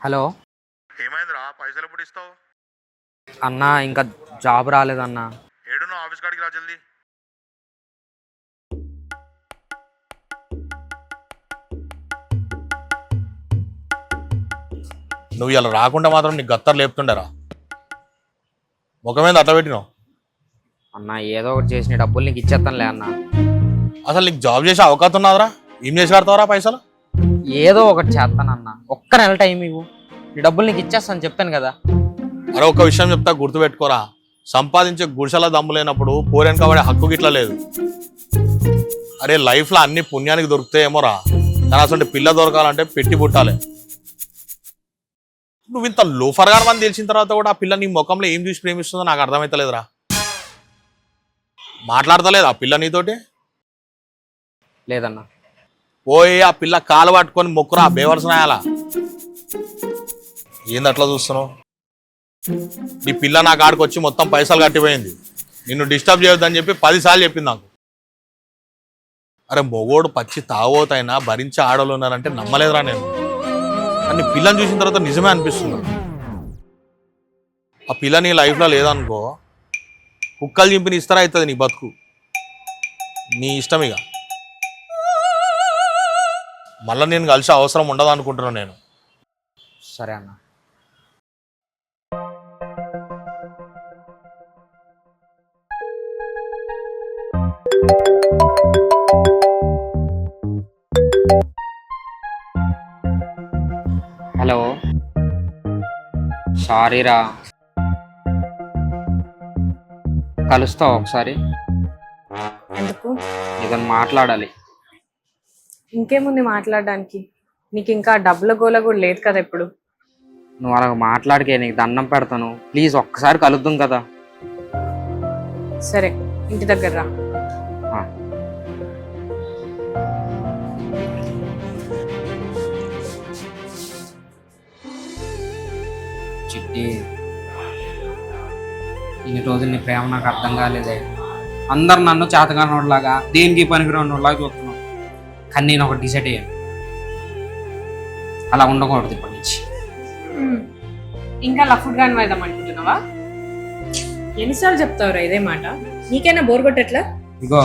Hello ఏమైందిరా? పైసలు ఎప్పుడు ఇస్తావు? అన్నా, ఇంకా జాబ్ రాలేదన్నా. ఏడునో ఆఫీస్ కాడికి రా జల్దీ. నువ్వు ఇలా రాకుండా మాత్రం నీకు గత్తర్ లేపుతుండరా? ముఖమేంది అట్లా పెట్టినావు? అన్నా, ఏదో ఒకటి చేసి నీ డబ్బులు నీకు ఇచ్చేస్తానులే అన్న. అసలు నీకు జాబ్ చేసే అవకాశం ఉన్నదిరా? ఏం చేసి కడతావరా పైసలు? ఏదో ఒకటి చేస్తానన్నా, ఒక్క నెల టైం ఇవ్వు, నీ డబ్బులు నీకు ఇచ్చేస్తాను చెప్పాను కదా. అరే ఒక్క విషయం చెప్తా, గుర్తుపెట్టుకోరా. సంపాదించే గుడిసెల దమ్ము లేనప్పుడు పోరేను కాబట్టి హక్కు గిట్లా లేదు. అరే లైఫ్లో అన్ని పుణ్యానికి దొరుకుతాయేమో రా, కానీ అసలు పిల్ల దొరకాలంటే పెట్టి పుట్టాలి. నువ్వు ఇంత లోఫర్గా అని తెలిసిన తర్వాత కూడా ఆ పిల్ల నీ ముఖంలో ఏం చూసి ప్రేమిస్తుందో నాకు అర్థమవుతలేదురా. మాట్లాడతలేదు ఆ పిల్ల నీతోటి? లేదన్నా. పోయి ఆ పిల్ల కాలు పట్టుకొని మొక్కురా బేవర్సనాయాల. ఏంది అట్లా చూస్తున్నావు? నీ పిల్ల నా కాడికి వచ్చి మొత్తం పైసలు కట్టిపోయింది. నిన్ను డిస్టర్బ్ చేయొద్దని చెప్పి 10 సార్లు చెప్పింది నాకు. అరే మొగోడు పచ్చి తాగోతైనా భరించి ఆడలు ఉన్నారంటే నమ్మలేదురా నేను. కానీ పిల్లని చూసిన తర్వాత నిజమే అనిపిస్తుంది. ఆ పిల్ల నీ లైఫ్లో లేదనుకో, కుక్కలు చింపిని ఇస్తారా అవుతుంది నీ బతుకు. నీ ఇష్టం ఇక. మళ్ళీ నేను కలిసి అవసరం ఉండదు అనుకుంటున్నాను నేను. సరే అన్న. హలో, సారీరా, కలుస్తావు ఒకసారి? ఎందుకు? ఏదైనా మాట్లాడాలి. ఇంకేముంది మాట్లాడడానికి? నీకు ఇంకా డబ్బుల గోల కూడా లేదు కదా ఇప్పుడు. నువ్వు అలా మాట్లాడికే, నీకు దండం పెడతాను, ప్లీజ్ ఒక్కసారి కలుద్దాం కదా. సరే, ఇంటి దగ్గర రా. ఆ. చిట్టి, ఇన్ని రోజులు నీ ప్రేమ నాకు అర్థం కాలేదే. అందరు నన్ను చేతగానోడ్లాగా, దేనికి పనికిరానోడ్లాగా చూస్తున్నాను. కానీ నేను ఒకటి డిసైడ్ అయ్యాను, అలా ఉండకూడదు ఇప్పటి నుంచి. ఇంకా లఫుడ్ గాని వేద్దాం అనుకుంటున్నావా? ఎన్నిసార్లు చెప్తావురా ఇదే మాట? నీకైనా బోర్ కొట్టట్లా? ఇగో,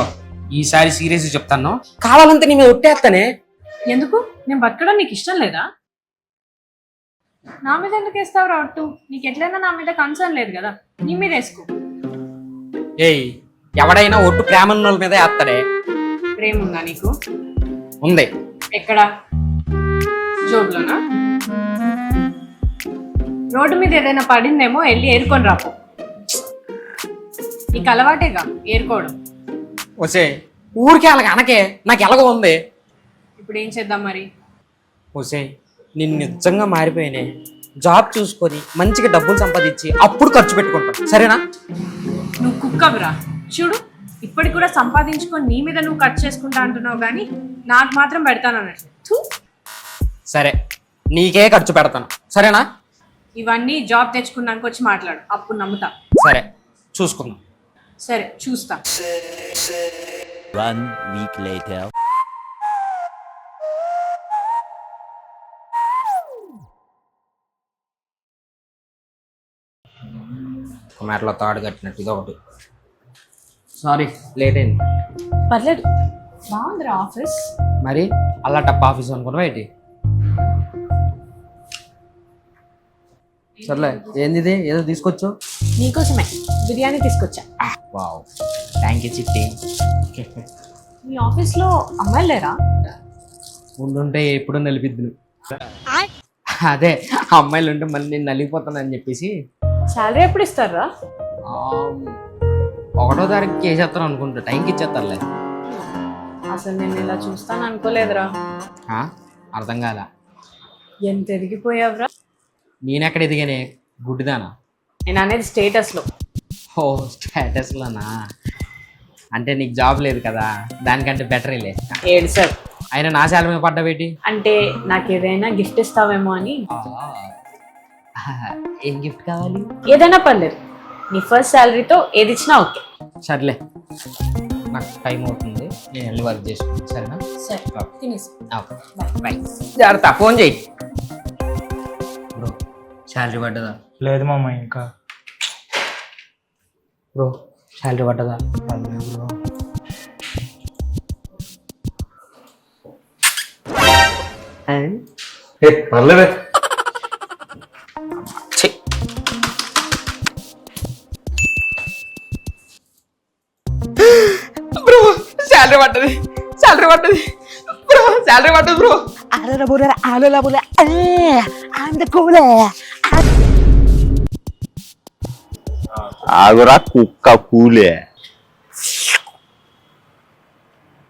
ఈసారి సీరియస్ చెప్తాను, కావాలంటే నీ మీద ఒట్టేస్తానే. ఎందుకు? నేను బతకడం నీకు ఇష్టం లేదా? నా మీద ఎందుకు వేస్తావురా ఒట్టు? నీకు ఎట్లయినా నా మీద కన్సర్న్ లేదు కదా, నీ మీద వేసుకో. ఏయ్, ఎవడైనా ఒట్టు ప్రేమ వాళ్ళ మీద వేస్తాడే. ప్రేమ ఉందా నీకు? ఉంది. ఎక్కడ? జోబులోనా? రోడ్డు మీద ఏదైనా పడిందేమో వెళ్ళి ఏరుకొని రాపో. నీకు అలవాటేగా ఏరుకోవడం. వసే, ఊరికే అలాగ అనకే, నాకు ఎలాగో ఉంది. ఇప్పుడు ఏం చేద్దాం మరి? వసే, నేను నిజంగా మారిపోయానే. జాబ్ చూసుకొని మంచిగా డబ్బులు సంపాదించి అప్పుడు ఖర్చు పెట్టుకుంటాను, సరేనా? నువ్వు కుక్కవురా. చూడు, ఇప్పటికి కూడా సంపాదించుకొని నీ మీద నువ్వు ఖర్చు చేసుకుంటా అంటున్నావు, కానీ నాకు మాత్రం పెడతాను అన్నట్లు. సరే, నీకే ఖర్చు పెడతాను, సరేనా? ఇవన్నీ జాబ్ తెచ్చుకున్నాక వచ్చి మాట్లాడు, అప్పుడు నమ్ముతా. సరే, చూసుకుందాం. సరే, చూస్తా. 1 week later. మెడలో తాడు కట్టినట్టు ఇది ఒకటి. సారీ, లేట్ అయింది. పర్లేదు, బాగుందిరా ఆఫీస్. మరి అలా టప్ ఆఫీస్ అనుకున్నావా ఏంటి? సర్లే, ఏంది ఇది? ఏదో తీసుకొచ్చు. నీకోసమే బిర్యానీ తీసుకొచ్చా. వావ్, థ్యాంక్ యూ చిట్టి. మీ ఆఫీస్లో అమ్మాయిలు లేరా? ఉండుంటే ఎప్పుడూ నలిపిద్దు. అదే, అమ్మాయిలు ఉంటే మళ్ళీ నేను నలిగిపోతానని చెప్పేసి. శాలరీ ఎప్పుడు ఇస్తారా? 1వ తారీఖుకి వేసేస్తాను అనుకుంటా, టైంకి ఇచ్చేస్తారులే. అసలు నేను ఇలా చూస్తాను అనుకోలేదురా. అర్థం కాదా? ఎంత ఎదిగిపోయావురా. నేనెక్కడ ఎదిగానే, గుడ్డిదానా? నేను అనేది స్టేటస్లో. ఓ, స్టేటస్లోనా? అంటే నీకు జాబ్ లేదు కదా, దానికంటే బెటరేలే. ఏడు సార్. అయినా నా శాలరీ మీద పడ్డావేటి? అంటే నాకు ఏదైనా గిఫ్ట్ ఇస్తావేమో అని. ఏం గిఫ్ట్ కావాలి? ఏదైనా పర్లేదు, నీ ఫస్ట్ శాలరీతో ఏది ఇచ్చినా ఓకే. సర్లే, నాకు టైం అవుతుంది, నేను వెళ్ళి వర్క్ చేసుకుంటాను, సరేనా? సరే, తినేసి బాయ్. జాగ్రత్త, ఫోన్ చేయి. శాలరీ పడ్డదా? లేదు మామ ఇంకా. బ్రో శాలరీ పడ్డదా? పర్లేదు బ్రో. పర్లేదే. బ్రో శాలరీ పడ్డది, శాలరీ పడ్డది బ్రో, శాలరీ పడ్డది బ్రో. ఆగురా కుక్క కూలే.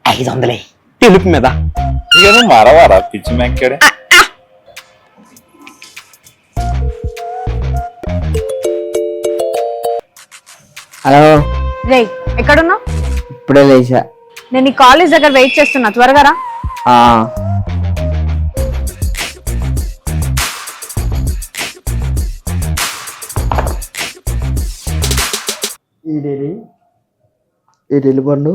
500 తెలుపు మీద. ఇక నువ్వు మరవారా పిచ్చి మెక్కడే. హలో, రే ఎక్కడున్నావు? ఇప్పుడే లేచా. నేను ఈ కాలేజ్ దగ్గర వెయిట్ చేస్తున్నా, త్వరగా రా. ఈడెళ్ళి పండు.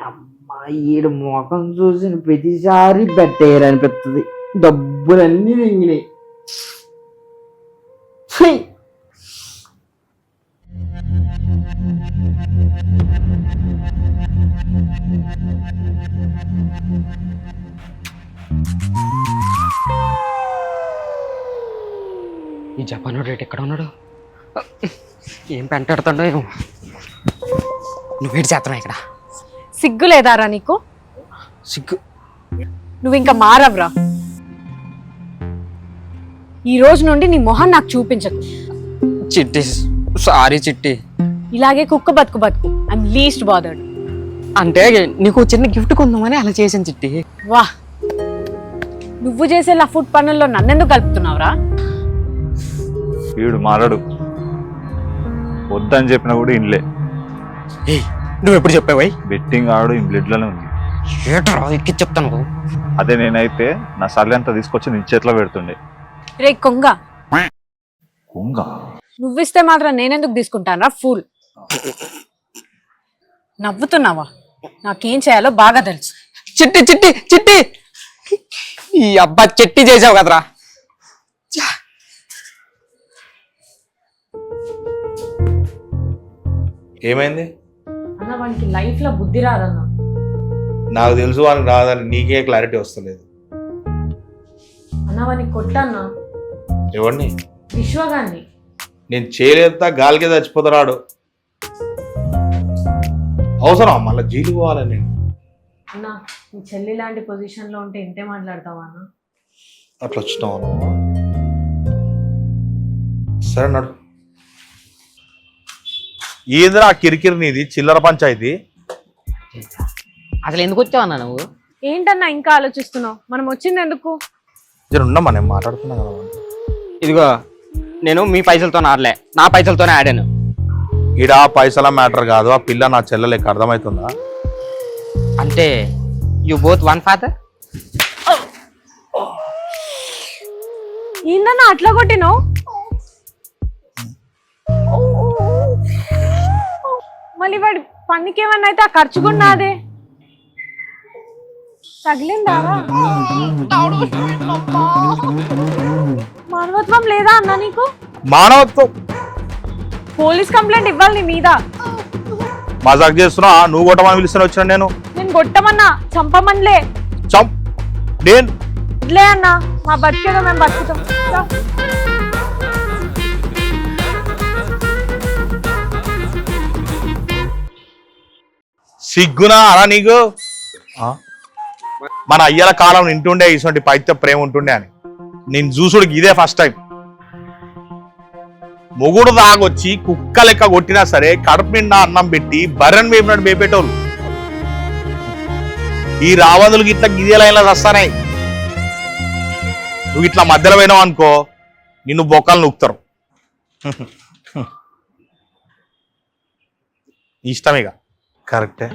అమ్మాయి ఈడు ముఖం చూసిన ప్రతిసారి పెట్టేయాలనిపిస్తుంది. డబ్బులన్నీ మింగినాయి. ఛీ! ఈ జపాన్ రేట్ ఎక్కడ ఉన్నాడు? ఏం పెంటాడుతాడో ఏమో. నువ్వేటి చేస్తున్నావు ఇక్కడ? సిగ్గు లేదారా నీకు? సిగ్గు. నువ్వు ఇంకా మారవ్రా. ఈ రోజు నుండి నీ మొహం నాకు చూపించకు. చిట్టి సారీ చిట్టి. ఇలాగే కుక్క బతుకు బతుకు. I'm least bothered. అంటే నీకు చిన్న గిఫ్ట్ కొందామని అలా చేసాను చిట్టి. వా, నువ్వు చేసే లఫుట్ పనుల్లో నన్నెందుకు కలుపుతున్నావురా? వీడు మారడు, వద్దని చెప్పినా కూడా ఇండ్లే. నువ్వు ఎప్పుడు చెప్పావు? బెట్టింగ్ ఆడు ఈ బ్లడ్ లోనే ఉంది. ఏటరా ఎక్కి చెప్తాను. అదే నేనైతే నా సర్లే అంతా తీసుకొచ్చి నీ చేతిలో పెడుతుండే. రే కొంగ, కుంగ నువ్విస్తే మాత్రం నేనెందుకు తీసుకుంటానరా ఫూల్. నవ్వుతున్నావా? నాకేం చేయాలో బాగా తెలుసు. చిట్టి చిట్టి చిట్టి, ఈ అబ్బా చిట్టి చేసావు కదరా. ఏమైంది? అన్న వానికి లైఫ్ లో బుద్ధి రాదన్నా. నాకు తెలుసు వానికి రాదని, నీకే క్లారిటీ వస్తలేదు. అన్న వానికి కొట్టన్నా. ఎవరిని? విశ్వగాన్ని. నేను చేయలేదా గాలికే చచ్చిపోతాడు. అవసరం మళ్ళీ జీలు పోవాలి నేను. అన్న నీ చెల్లి లాంటి పొజిషన్ లో ఉంటే ఇంతే మాట్లాడతావా అన్న? అట్లా వచ్చినావు నువ్వు. సరే నడు. ఏందిరా ఆ కిరికిరి నీది? చిల్లర పంచాయతీ. అసలు ఎందుకు వచ్చావు అన్న నువ్వు? ఏంటన్నా ఇంకా ఆలోచిస్తున్నావు? మనం వచ్చింది ఎందుకు? జర ఉండమ్మా, నేను మాట్లాడుతున్నా కదా. ఇదిగో నేను మీ పైసలతో ఆడలే, నా పైసలతోనే ఆడాను. ఈడ పైసల మ్యాటర్ కాదు, ఆ పిల్ల నా చెల్లెలకి అర్థమవుతుందా? అంటే యు బోత్ వన్ ఫాదర్. ఏందన్నా అట్లా కొట్టినావు? మళ్ళీ వాడి పన్నికేమన్నా అయితే ఆ ఖర్చు కూడా నాదే. తగిలిందారా? మానవత్వం లేదా అన్నా నీకు? మానవత్వం. పోలీస్ కంప్లైంట్ ఇవ్వాలి నీ మీద. మజాక్ చేస్తున్నా? నువ్వు కొట్టమని పిలుస్తున్నా వచ్చిన నేను కొట్టమన్నా, చంపమనిలే. నేను ఇట్లే అన్నా, మా బతికేదో మేము బతుకుతాం. సిగ్గునా అలా నీకు? మన అయ్యల కాలం ఇంటుండే ఇటువంటి పైత్య ప్రేమ ఉంటుండే అని. నేను చూసుడికి ఇదే ఫస్ట్ టైం. మొగుడు దాగొచ్చి కుక్క లెక్క కొట్టినా సరే కడుపు నిండా అన్నం పెట్టి బర్రెను మేపినట్టు మేపేటోళ్ళు. ఈ రావదులకి ఇట్లా గిదే లైన్లో వస్తానాయి. నువ్వు ఇట్లా మధ్యలో పోయినావు అనుకో, నిన్ను బొక్కలు నూకుతారు. ఇష్టమేగా. కరెక్టే.